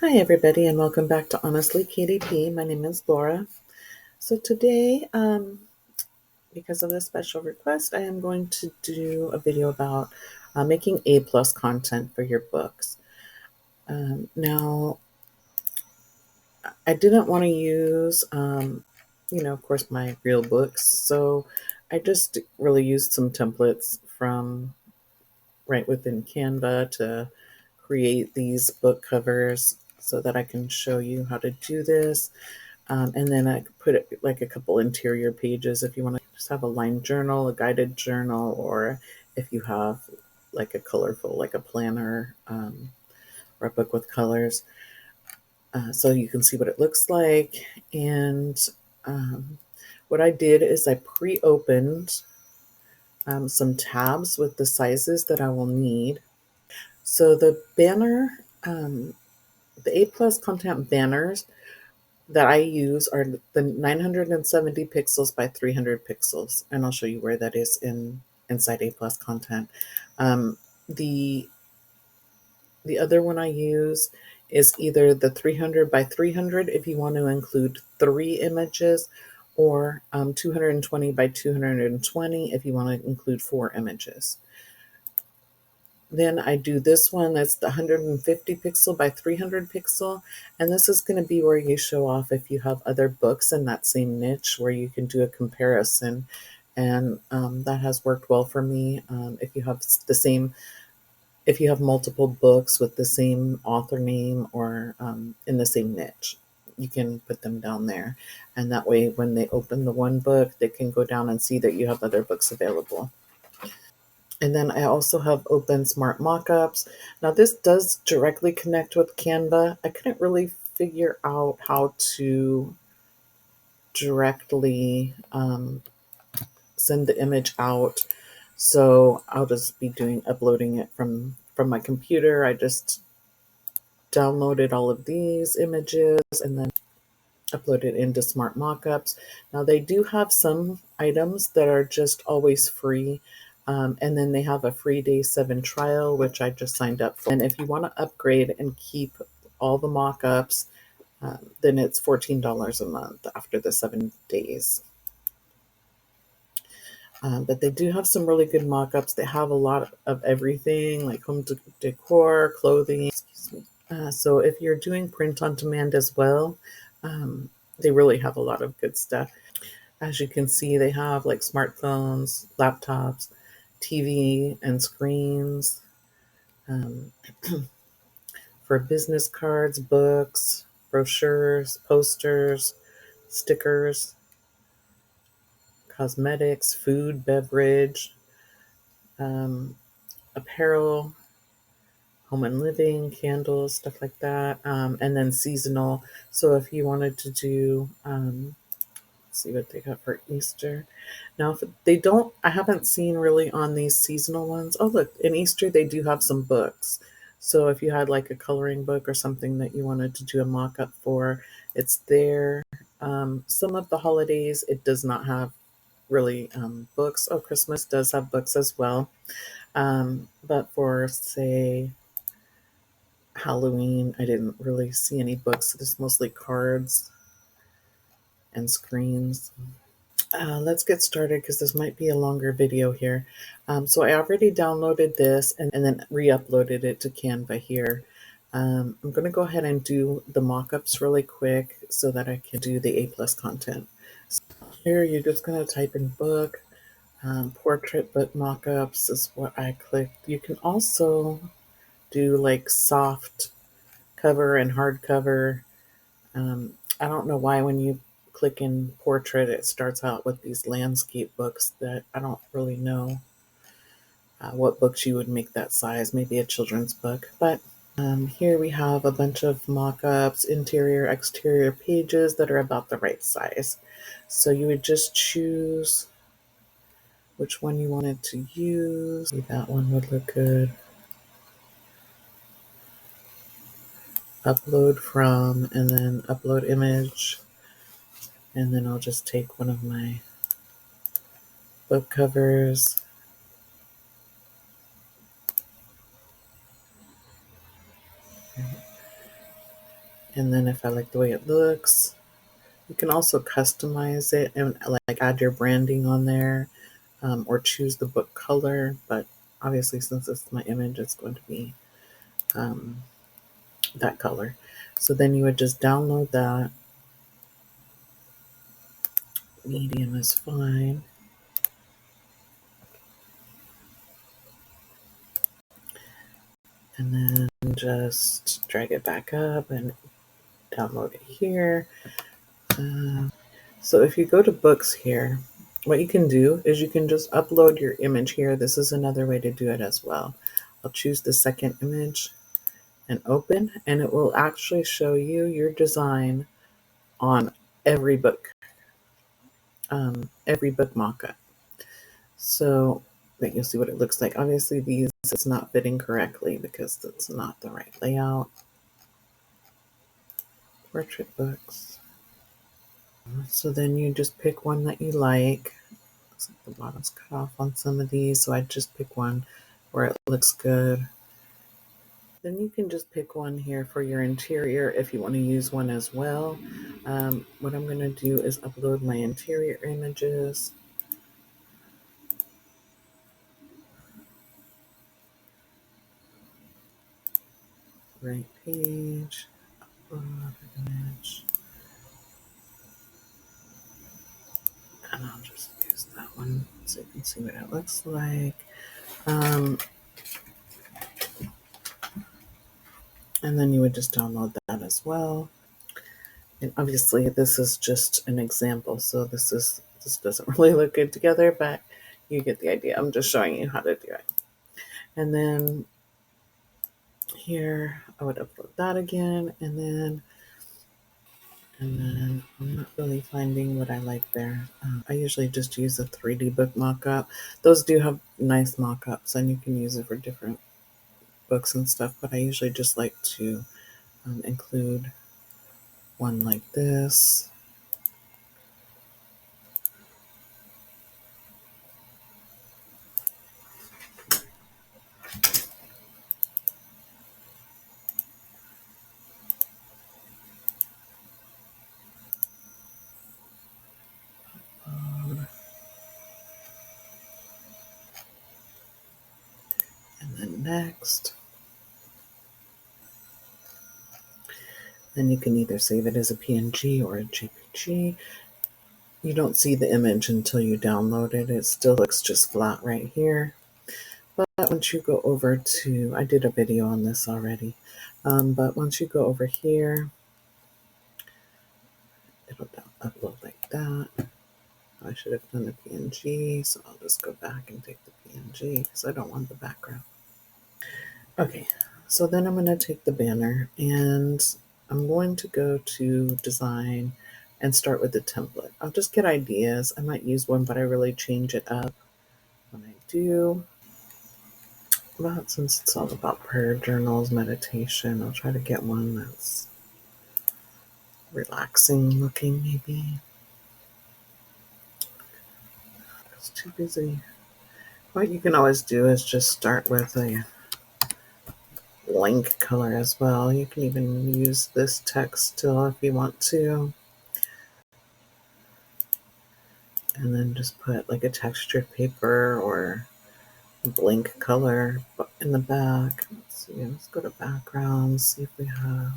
Hi, everybody, and welcome back to Honestly KDP. My name is Laura. So today, because of a special request, I am going to do a video about making A+ content for your books. Now, I didn't want to use, of course, my real books, so I just really used some templates from right within Canva to create these book covers so that I can show you how to do this. And then I could put it like a couple interior pages if you want to just have a lined journal, a guided journal, or if you have like a colorful, like a planner or a book with colors. So you can see what it looks like. And what I did is I pre-opened some tabs with the sizes that I will need. So the banner, the A+ content banners that I use are the 970 pixels by 300 pixels, and I'll show you where that is inside A+ content. Um, the the other one I use is either the 300 by 300 if you want to include 3 images, or 220 by 220 if you want to include 4 images. Then I do this one that's the 150 pixel by 300 pixel. And this is going to be where you show off if you have other books in that same niche where you can do a comparison. And that has worked well for me. If you have multiple books with the same author name or in the same niche, you can put them down there. And that way, when they open the one book, they can go down and see that you have other books available. And then I also have open smart mockups. Now this does directly connect with Canva. I couldn't really figure out how to directly send the image out. So I'll just be uploading it from my computer. I just downloaded all of these images and then uploaded into smart mockups. Now they do have some items that are just always free. And then they have a free day 7 trial, which I just signed up for. And if you want to upgrade and keep all the mockups, then it's $14 a month after the 7 days. But they do have some really good mockups. They have a lot of everything like home decor, clothing. So if you're doing print on demand as well, they really have a lot of good stuff. As you can see, they have like smartphones, laptops, TV and screens, for business cards, books, brochures, posters, stickers, cosmetics, food, beverage, um, apparel, home and living, candles, stuff like that, and then seasonal. So if you wanted to do, let's see what they got for Easter. Now, if they don't, I haven't seen really on these seasonal ones. Oh, look, in Easter, they do have some books. So if you had like a coloring book or something that you wanted to do a mock up for, it's there. Some of the holidays, it does not have really books. Oh, Christmas does have books as well. But for, say, Halloween, I didn't really see any books. It's mostly cards and screens. Let's get started because this might be a longer video here. So I already downloaded this and then re-uploaded it to Canva here. I'm going to go ahead and do the mockups really quick so that I can do the A+ content. So here you're just going to type in book. Portrait book mockups is what I clicked. You can also do like soft cover and hardcover. I don't know why when you click in portrait, it starts out with these landscape books that I don't really know what books you would make that size, maybe a children's book. But here we have a bunch of mock-ups, interior, exterior pages that are about the right size. So you would just choose which one you wanted to use. That one would look good. Upload from, and then upload image. And then I'll just take one of my book covers. And then if I like the way it looks, you can also customize it and like add your branding on there, or choose the book color. But obviously, since it's my image, it's going to be um, that color. So then you would just download that. Medium is fine. And then just drag it back up and download it here. So if you go to books here, what you can do is you can just upload your image here. This is another way to do it as well. I'll choose the second image and open, and it will actually show you your design on every book mock-up. So that you'll see what it looks like. Obviously, these it's not fitting correctly because that's not the right layout. Portrait books. So then you just pick one that you like. Looks like the bottom's cut off on some of these, so I just pick one where it looks good. Then you can just pick one here for your interior if you want to use one as well. What I'm going to do is upload my interior images. Right page, upload image, and I'll just use that one so you can see what it looks like. Um, and then you would just download that as well. And obviously this is just an example, so this doesn't really look good together, but you get the idea. I'm just showing you how to do it. And then here I would upload that again, and then I'm not really finding what I like there. I usually just use a 3D book mock-up. Those do have nice mock-ups, and you can use it for different books and stuff, but I usually just like to include one like this. And then next. Then you can either save it as a PNG or a JPG. You don't see the image until you download it. It still looks just flat right here. But once you go over to, I did a video on this already, but once you go over here, it'll upload like that. I should have done the PNG, so I'll just go back and take the PNG because I don't want the background. Okay, so then I'm going to take the banner and I'm going to go to design and start with the template. I'll just get ideas. I might use one, but I really change it up when I do. But since it's all about prayer journals, meditation, I'll try to get one that's relaxing looking, maybe. It's too busy. What you can always do is just start with a blank color as well. You can even use this text still if you want to. And then just put like a textured paper or blank color in the back. Let's see, let's go to backgrounds, see if we have,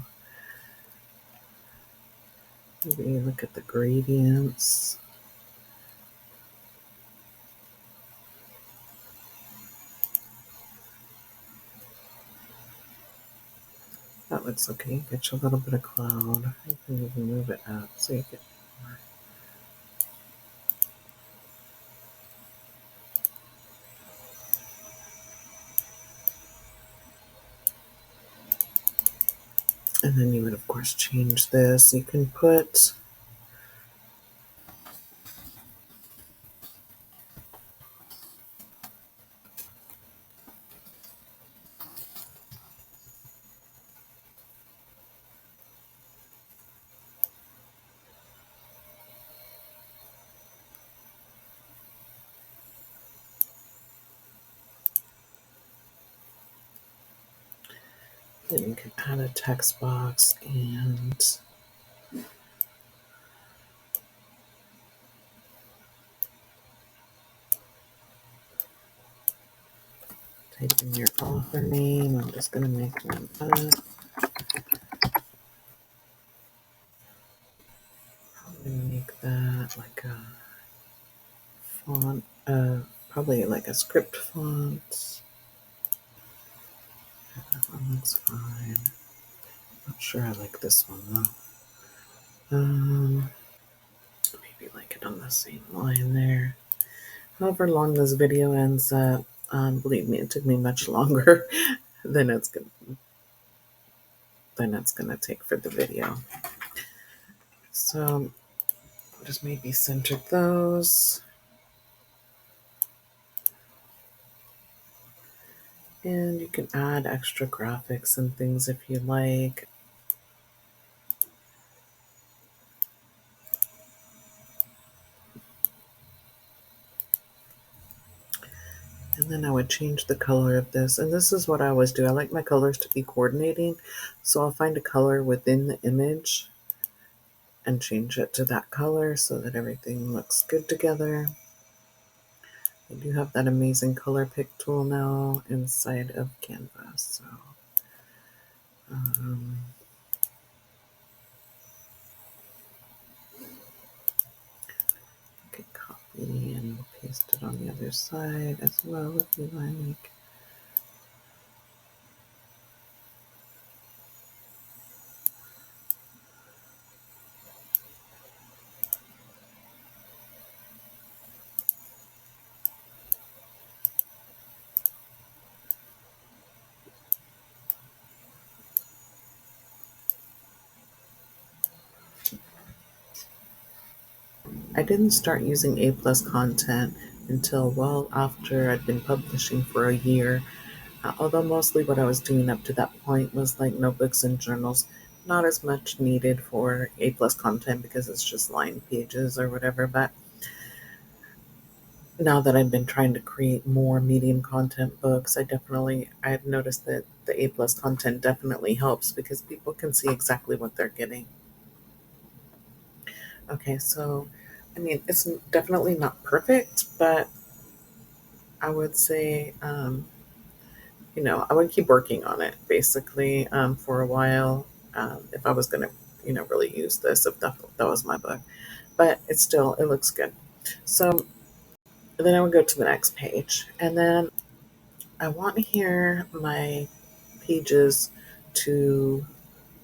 maybe look at the gradients. That looks okay. Get you a little bit of cloud. You can even move it up so you get more. And then you would, of course, change this. You can put Then you can add a text box and type in your author name. I'm just going to make one up. Probably make that like a font, probably like a script font. That one looks fine. Not sure I like this one though. Maybe like it on the same line there. However long this video ends up, believe me, it took me much longer than it's gonna take for the video. So just maybe center those. And you can add extra graphics and things if you like. And then I would change the color of this. And this is what I always do. I like my colors to be coordinating. So I'll find a color within the image and change it to that color so that everything looks good together. I do have that amazing color pick tool now inside of Canva. So you can copy and paste it on the other side as well if you like. I didn't start using A+ content until well after I'd been publishing for a year. Although mostly what I was doing up to that point was like notebooks and journals, not as much needed for A+ content because it's just line pages or whatever. But now that I've been trying to create more medium content books, I've noticed that the A+ content definitely helps because people can see exactly what they're getting. Okay, so I mean, it's definitely not perfect, but I would say, I would keep working on it basically for a while if I was going to, really use this, if that was my book. But it looks good. So then I would go to the next page. And then I want here my pages to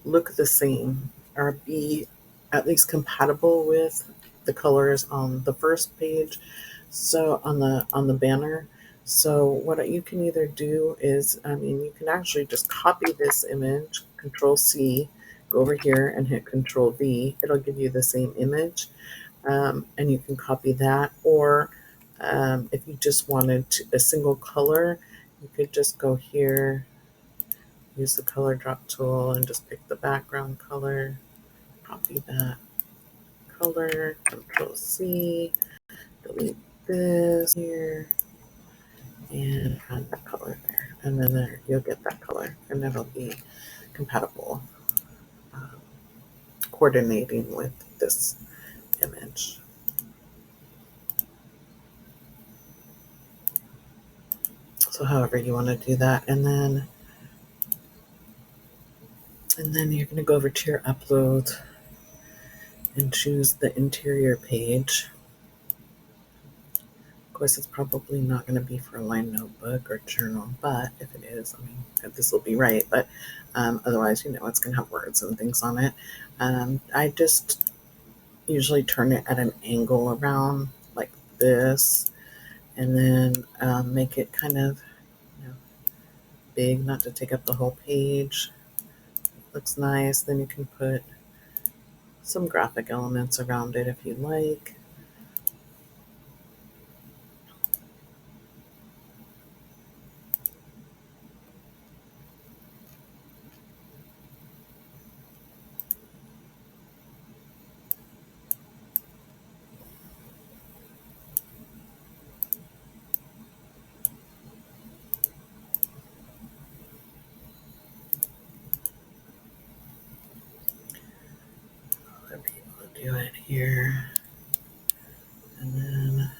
look the same or be at least compatible with the colors on the first page. So on the banner. So what you can either do is, you can actually just copy this image, Control C, go over here and hit Control V. It'll give you the same image, and you can copy that. Or if you just wanted a single color, you could just go here, use the color drop tool, and just pick the background color, copy that color, Control C, delete this here, and add that color there. And then there, you'll get that color, and it'll be compatible, um, coordinating with this image. So however you want to do that, and then you're going to go over to your upload and choose the interior page. Of course, it's probably not going to be for a line notebook or journal, but if it is, this will be right. But otherwise, it's going to have words and things on it. I just usually turn it at an angle around like this, and then make it kind of big, not to take up the whole page. Looks nice. Then you can put some graphic elements around it if you like. do it here. And then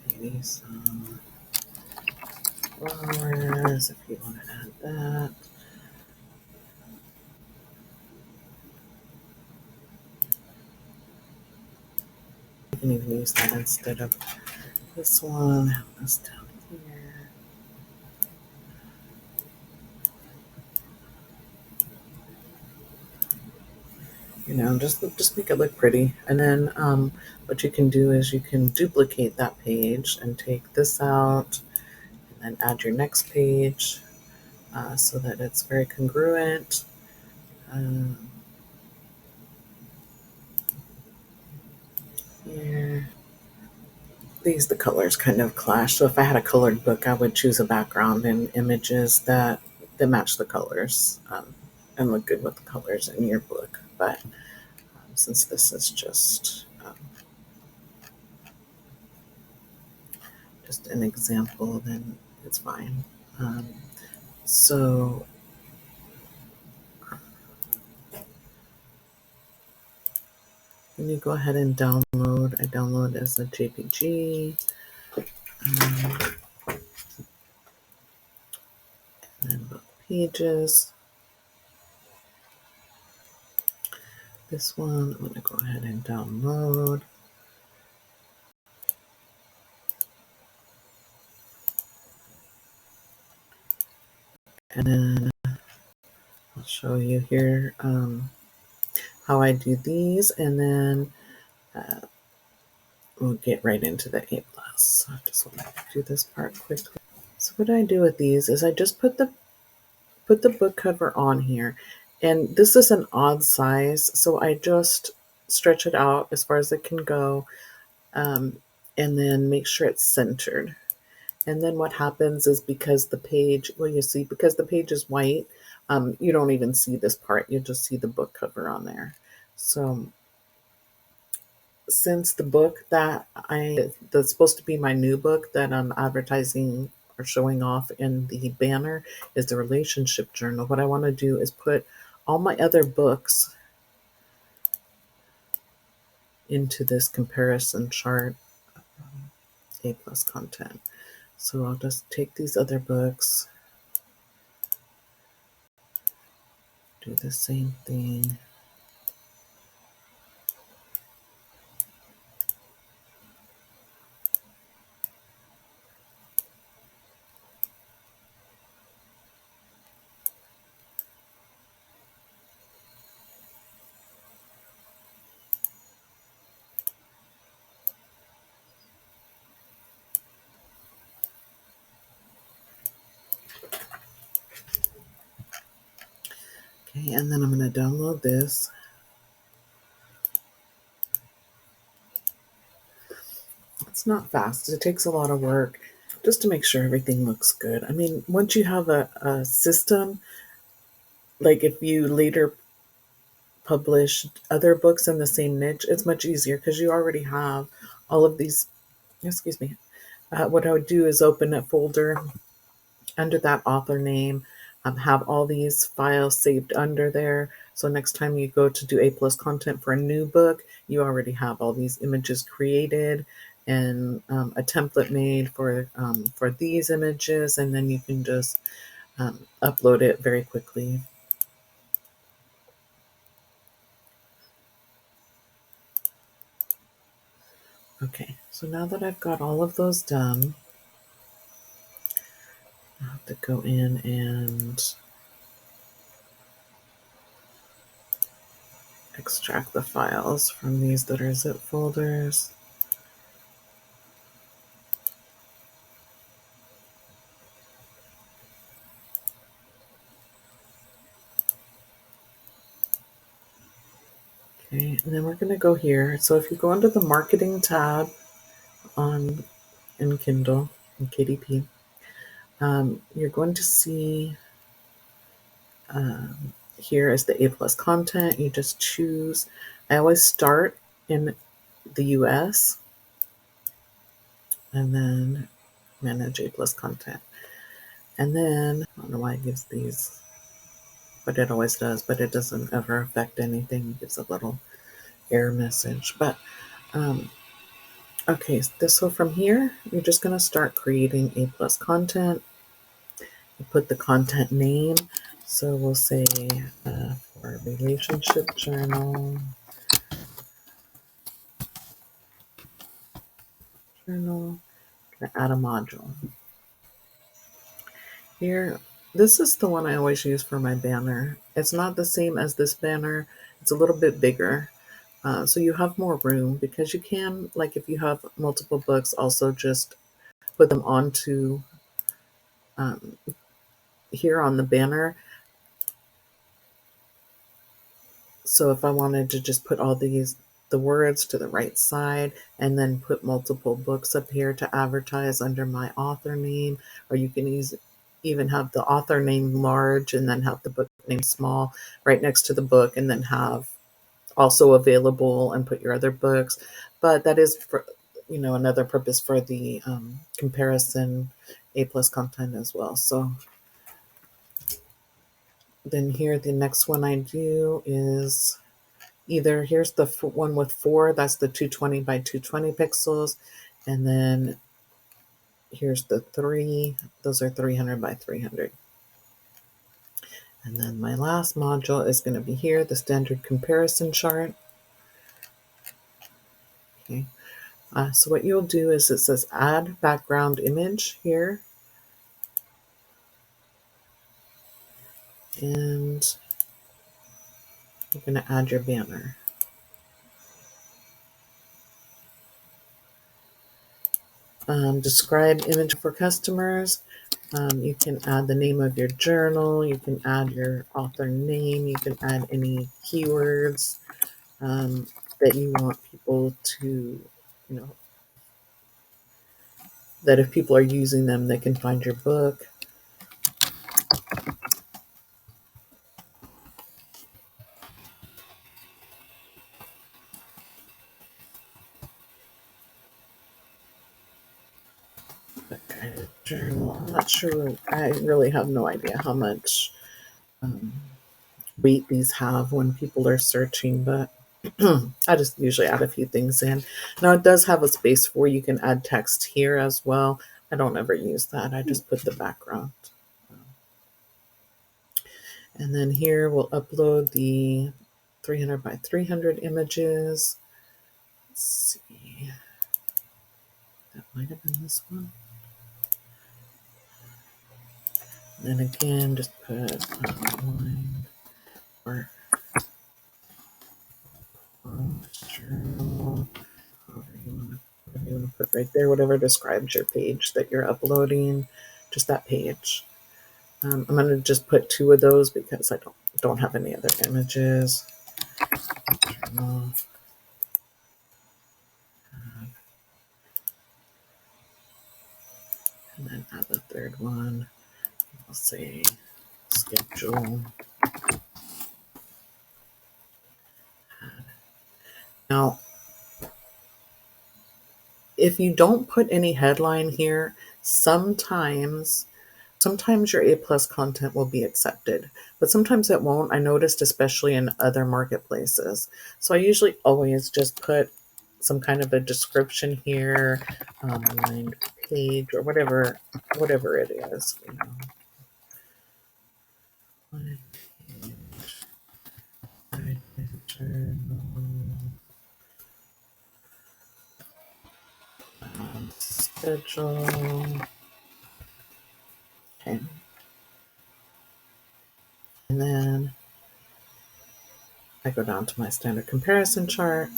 maybe some flowers if you want to add that. You can even use that instead of this one. Have this down here. Just make it look pretty. And then what you can do is you can duplicate that page and take this out and then add your next page so that it's very congruent. Here, the colors kind of clash. So if I had a colored book, I would choose a background and images that match the colors and look good with the colors in your book. But since this is just an example, then it's fine. So when you go ahead and download, I download as a JPG. And then book pages. This one, I'm going to go ahead and download. And then I'll show you here how I do these, and then we'll get right into the A+. I just want to do this part quickly. So what I do with these is I just put the book cover on here, and this is an odd size, so I just stretch it out as far as it can go, and then make sure it's centered. And then what happens is because the page, well, you see, because the page is white, you don't even see this part. You just see the book cover on there. So since the book that's supposed to be my new book that I'm advertising or showing off in the banner is the relationship journal, what I want to do is put all my other books into this comparison chart, A+ content. So I'll just take these other books, do the same thing. Okay, and then I'm going to download this. It's not fast. It takes a lot of work just to make sure everything looks good. I mean, once you have a system, like if you later publish other books in the same niche, it's much easier because you already have all of these. Excuse me. What I would do is open a folder under that author name, have all these files saved under there. So next time you go to do A+ content for a new book, you already have all these images created and a template made for these images, and then you can just upload it very quickly. Okay, so now that I've got all of those done, I have to go in and extract the files from these that are zip folders. Okay, and then we're going to go here. So if you go under the marketing tab in Kindle, in KDP, you're going to see here is the A+ content. You just choose. I always start in the US and then manage A+ content. And then, I don't know why it gives these, but it always does, but it doesn't ever affect anything. It gives a little error message. But, okay, so from here, you're just going to start creating A plus content. You put the content name. So we'll say for relationship journal, add a module. Here, this is the one I always use for my banner. It's not the same as this banner. It's a little bit bigger. So you have more room because you can, like if you have multiple books, also just put them onto um, here on the banner. So if I wanted to just put all the words to the right side and then put multiple books up here to advertise under my author name, or you can even have the author name large and then have the book name small right next to the book and then have also available and put your other books. But that is for, another purpose for the comparison A plus content as well. So then here, the next one I do is either here's the one with 4, that's the 220 by 220 pixels, and then here's the 3, those are 300 by 300. And then my last module is going to be here, the standard comparison chart. Okay, so what you'll do is it says add background image here, and you're going to add your banner. Describe image for customers. You can add the name of your journal. You can add your author name. You can add any keywords that you want people to, that if people are using them, they can find your book. Journal. I'm not sure. I really have no idea how much weight these have when people are searching, but I just usually add a few things in. Now it does have a space where you can add text here as well. I don't ever use that. I just put the background. And then here we'll upload the 300 by 300 images. Let's see. That might have been this one. And then again, just put line or journal. Whatever you want to put right there, whatever describes your page that you're uploading, just that page. I'm going to just put 2 of those because I don't have any other images. Journal. And then add the 3rd one. I'll say schedule. Now, if you don't put any headline here, sometimes your A plus content will be accepted, but sometimes it won't. I noticed, especially in other marketplaces. So I usually always just put some kind of a description here, line page or whatever it is. Line page, schedule. Okay. And then I go down to my standard comparison chart.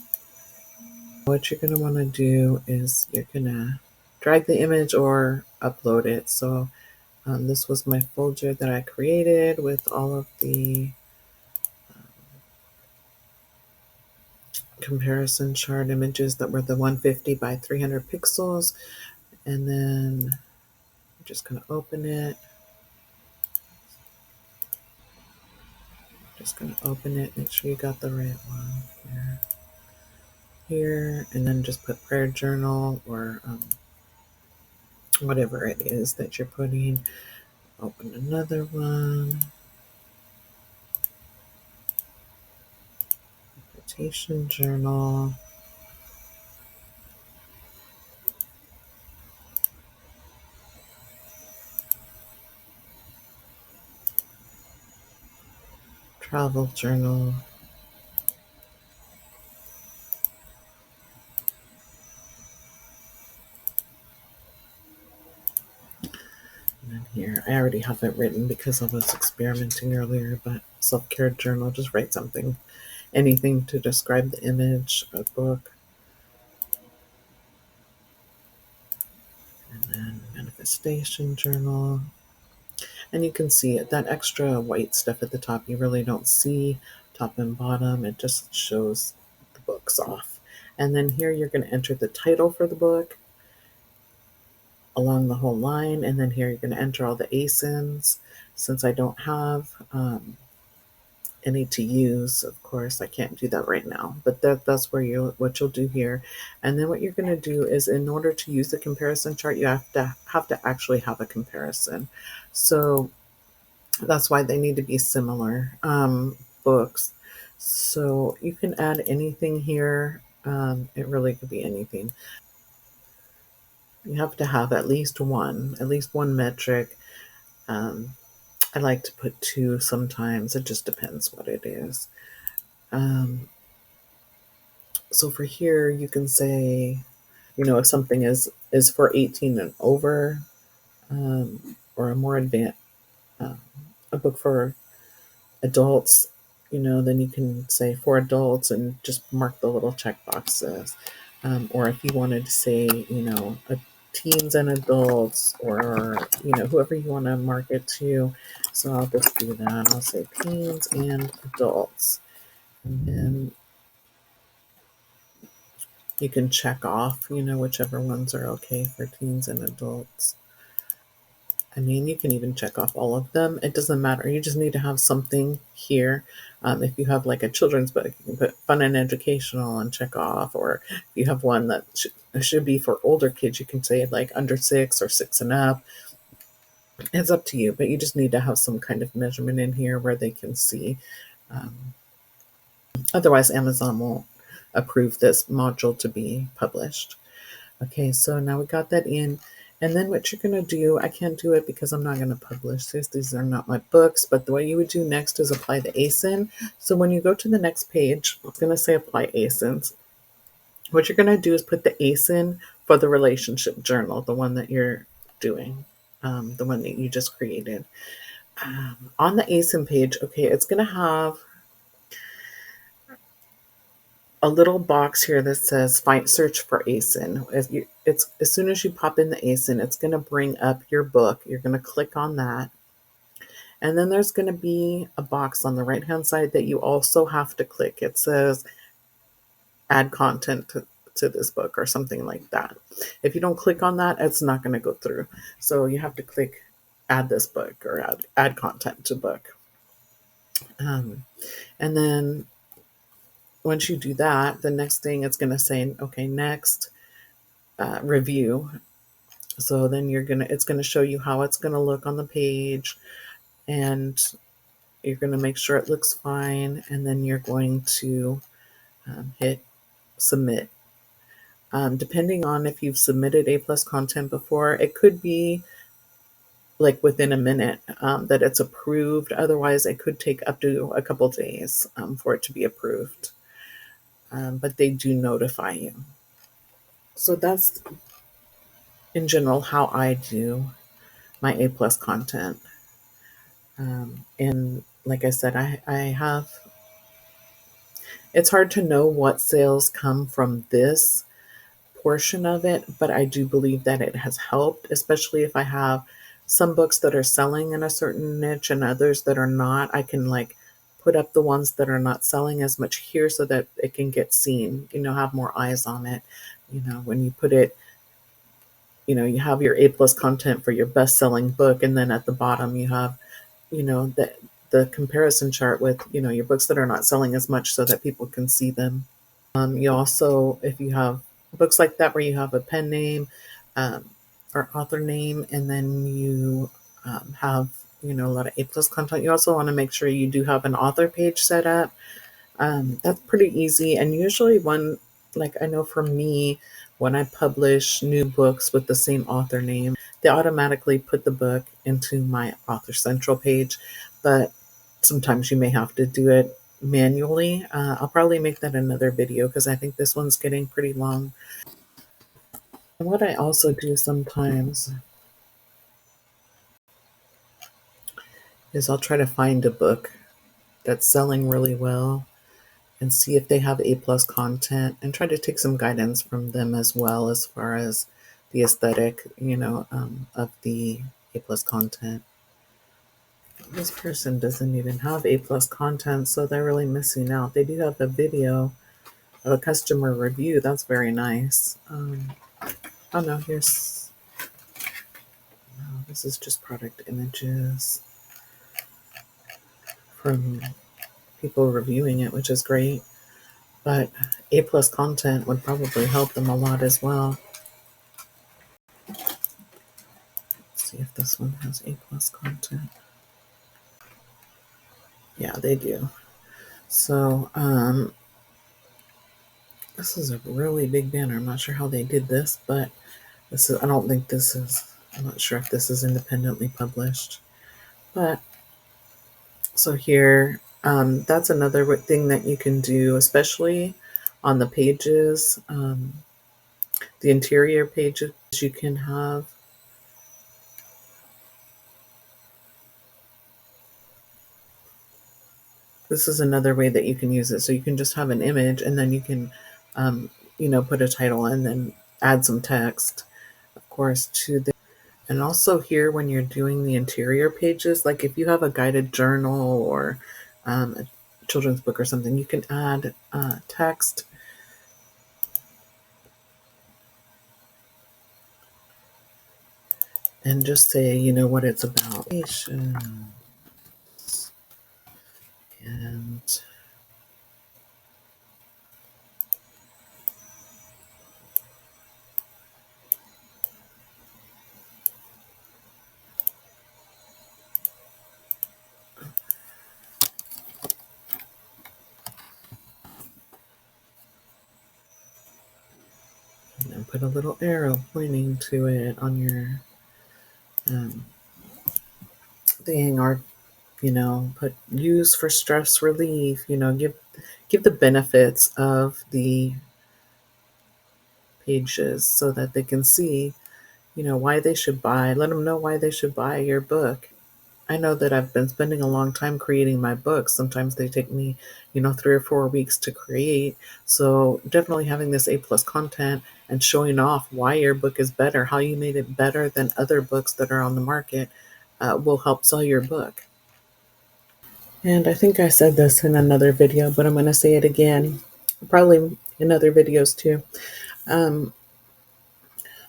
What you're going to want to do is you're going to drag the image or upload it. So this was my folder that I created with all of the comparison chart images that were the 150 by 300 pixels. And then I'm just going to open it. Make sure you got the right one here, and then just put prayer journal or whatever it is that you're putting. Open another one. Meditation journal. Travel journal. And then here, I already have it written because I was experimenting earlier, but self-care journal, just write something, anything to describe the image or book. And then manifestation journal. And you can see it, that extra white stuff at the top, you really don't see top and bottom. It just shows the books off. And then here you're going to enter the title for the book along the whole line. And then here you're going to enter all the ASINs. Since I don't have any to use, of course, I can't do that right now. But that's where what you'll do here. And then what you're going to do is, in order to use the comparison chart, you have to actually have a comparison. So that's why they need to be similar books. So you can add anything here. It really could be anything. You have to have at least one metric. Um, I like to put two sometimes. It just depends what it is. Um, so for here, you can say, if something is for 18 and over, or a more advanced, uh, a book for adults, then you can say for adults and just mark the little check boxes. Or if you wanted to say, teens and adults, or, whoever you want to mark it to. So I'll just do that. I'll say teens and adults. And then you can check off, whichever ones are okay for teens and adults. I mean, you can even check off all of them. It doesn't matter. You just need to have something here. If you have like a children's book, you can put fun and educational and check off. Or if you have one that should be for older kids, you can say like under 6 or 6 and up. It's up to you, but you just need to have some kind of measurement in here where they can see. Otherwise, Amazon won't approve this module to be published. Okay, so now we got that in. And then what you're going to do, I can't do it because I'm not going to publish this. These are not my books. But the way you would do next is apply the ASIN. So when you go to the next page, it's going to say apply ASINs. What you're going to do is put the ASIN for the relationship journal, the one that you're doing, the one that you just created. On the ASIN page, okay, it's going to have a little box here that says find search for ASIN. It's as soon as you pop in the ASIN, it's going to bring up your book. You're going to click on that. And then there's going to be a box on the right hand side that you also have to click. It says add content to this book or something like that. If you don't click on that, it's not going to go through. So you have to click add this book or add content to book. And then once you do that, the next thing it's going to say, okay, next, review. So then it's going to show you how it's going to look on the page, and you're going to make sure it looks fine. And then you're going to hit submit. Depending on if you've submitted A+ content before, it could be like within a minute that it's approved. Otherwise, it could take up to a couple days for it to be approved. But they do notify you. So that's in general how I do my A+ content. And like I said, I have, it's hard to know what sales come from this portion of it, but I do believe that it has helped, especially if I have some books that are selling in a certain niche and others that are not. I can like put up the ones that are not selling as much here so that it can get seen, have more eyes on it. When you put it, you have your A+ content for your best-selling book, and then at the bottom you have, the comparison chart with, your books that are not selling as much so that people can see them. You also, if you have books like that where you have a pen name or author name, and then you have a lot of A+ content. You also want to make sure you do have an author page set up. That's pretty easy. And usually, like I know for me, when I publish new books with the same author name, they automatically put the book into my Author Central page. But sometimes you may have to do it manually. I'll probably make that another video because I think this one's getting pretty long. And what I also do sometimes is I'll try to find a book that's selling really well and see if they have A+ content and try to take some guidance from them as well as far as the aesthetic, of the A+ content. This person doesn't even have A+ content, so they're really missing out. They do have a video of a customer review. That's very nice. Oh no, no, this is just product images from people reviewing it, which is great. But A+ content would probably help them a lot as well. Let's see if this one has A+ content. Yeah, they do. So, this is a really big banner. I'm not sure how they did this, but I don't think I'm not sure if this is independently published. But, so here, that's another thing that you can do, especially on the pages, the interior pages you can have. This is another way that you can use it. So you can just have an image and then you can, put a title and then add some text, of course, to the. And also here, when you're doing the interior pages, like if you have a guided journal or a children's book or something, you can add text and just say, what it's about. And put a little arrow pointing to it on your um, thing, or put use for stress relief. Give the benefits of the pages so that they can see, why they should buy. Let them know why they should buy your book. I know that I've been spending a long time creating my books. Sometimes they take me, 3 or 4 weeks to create. So definitely having this A+ content and showing off why your book is better, how you made it better than other books that are on the market, will help sell your book. And I think I said this in another video, but I'm going to say it again, probably in other videos too. Um,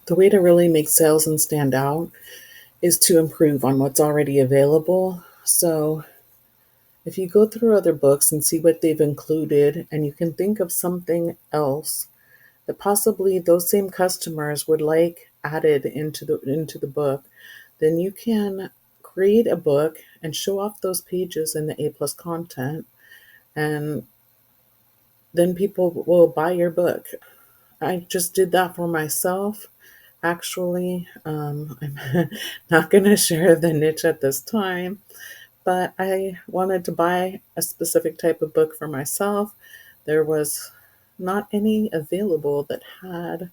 the way to really make sales and stand out is to improve on what's already available. So if you go through other books and see what they've included, and you can think of something else that possibly those same customers would like added into the book, then you can create a book and show off those pages in the A+ content, and then people will buy your book. I just did that for myself. Actually, I'm not going to share the niche at this time, but I wanted to buy a specific type of book for myself. There was not any available that had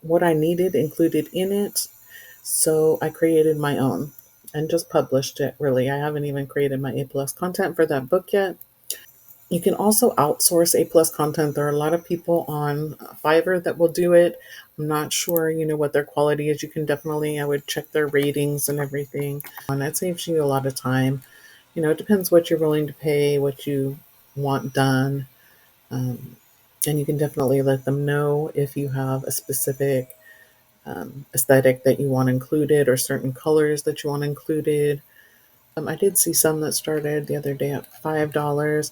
what I needed included in it, so I created my own and just published it. Really, I haven't even created my A+ content for that book yet. You can also outsource A+ content. There are a lot of people on Fiverr that will do it. I'm not sure, what their quality is. You can definitely, I would check their ratings and everything. And that saves you a lot of time. It depends what you're willing to pay, what you want done. Um, and you can definitely let them know if you have a specific aesthetic that you want included or certain colors that you want included. I did see some that started the other day at $5.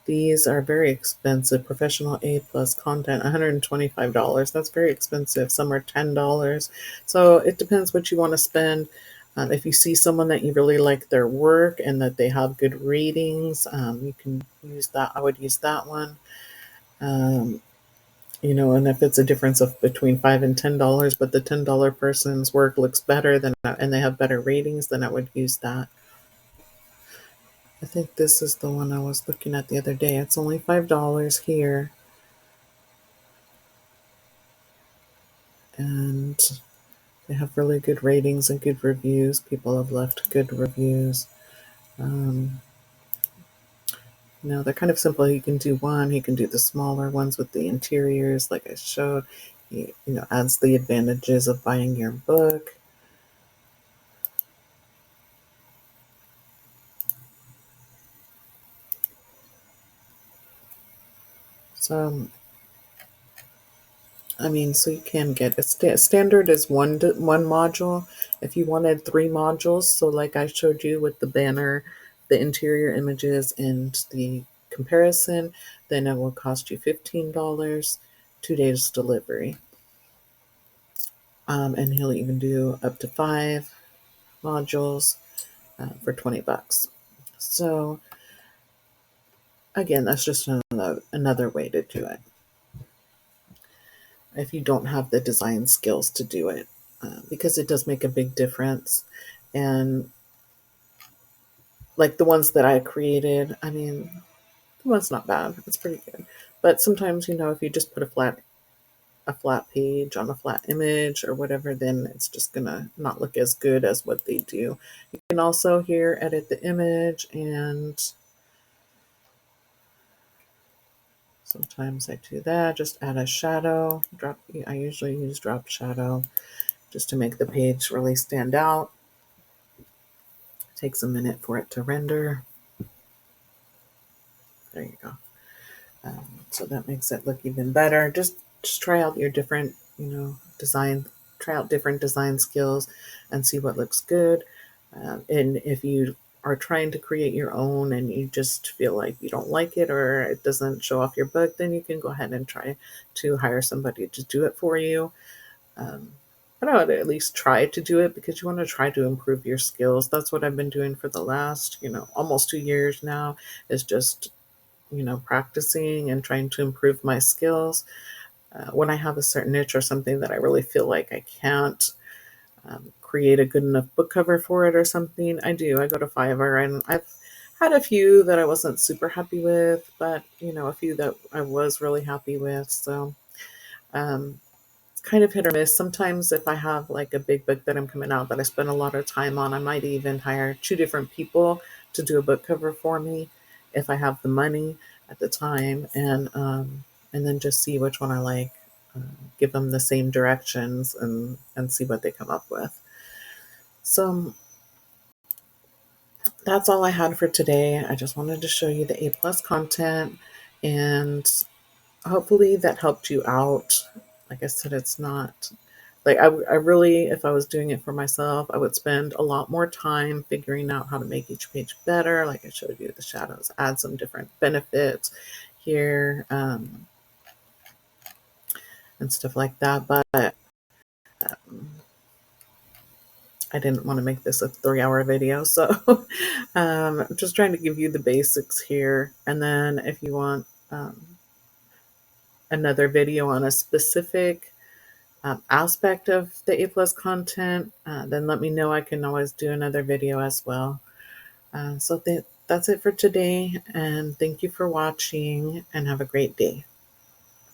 These are very expensive. Professional A+ content, $125. That's very expensive. Some are $10. So it depends what you want to spend. If you see someone that you really like their work and that they have good ratings, you can use that. I would use that one. Um, and if it's a difference of between $5 and $10, but the $10 person's work looks better than and they have better ratings, then I would use that. I think this is the one I was looking at the other day. It's only $5 here, and they have really good ratings and good reviews. People have left good reviews. Um, they're kind of simple. He can do one. He can do the smaller ones with the interiors, like I showed. He, adds the advantages of buying your book. So, so you can get standard is one module. If you wanted 3 modules, so like I showed you with the banner, the interior images, and the comparison, then it will cost you $15, 2 days delivery. And he'll even do up to 5 modules for $20. So again, that's just another way to do it if you don't have the design skills to do it, because it does make a big difference. And like the ones that I created, the one's not bad. It's pretty good. But sometimes, if you just put a flat page on a flat image or whatever, then it's just gonna not look as good as what they do. You can also here edit the image, and sometimes I do that. Just add a shadow. I usually use drop shadow just to make the page really stand out. It takes a minute for it to render. There you go. So that makes it look even better. Just try out your different, design. Try out different design skills and see what looks good. And if you are trying to create your own and you just feel like you don't like it or it doesn't show off your book, then you can go ahead and try to hire somebody to do it for you. But I would at least try to do it because you want to try to improve your skills. That's what I've been doing for the last, almost 2 years now, is just practicing and trying to improve my skills. When I have a certain niche or something that I really feel like I can't create a good enough book cover for it or something, I do. I go to Fiverr, and I've had a few that I wasn't super happy with, but a few that I was really happy with. So it's kind of hit or miss. Sometimes if I have like a big book that I'm coming out that I spend a lot of time on, I might even hire 2 different people to do a book cover for me if I have the money at the time, and then just see which one I like, give them the same directions, and see what they come up with. So that's all I had for today. I just wanted to show you the A plus content, and hopefully that helped you out. Like I said, it's not like I really, if I was doing it for myself, I would spend a lot more time figuring out how to make each page better. Like I showed you the shadows, add some different benefits here, and stuff like that. But um, I didn't want to make this a 3-hour video, so I'm just trying to give you the basics here. And then if you want another video on a specific aspect of the A plus content, then let me know. I can always do another video as well. So that's it for today, and thank you for watching, and have a great day.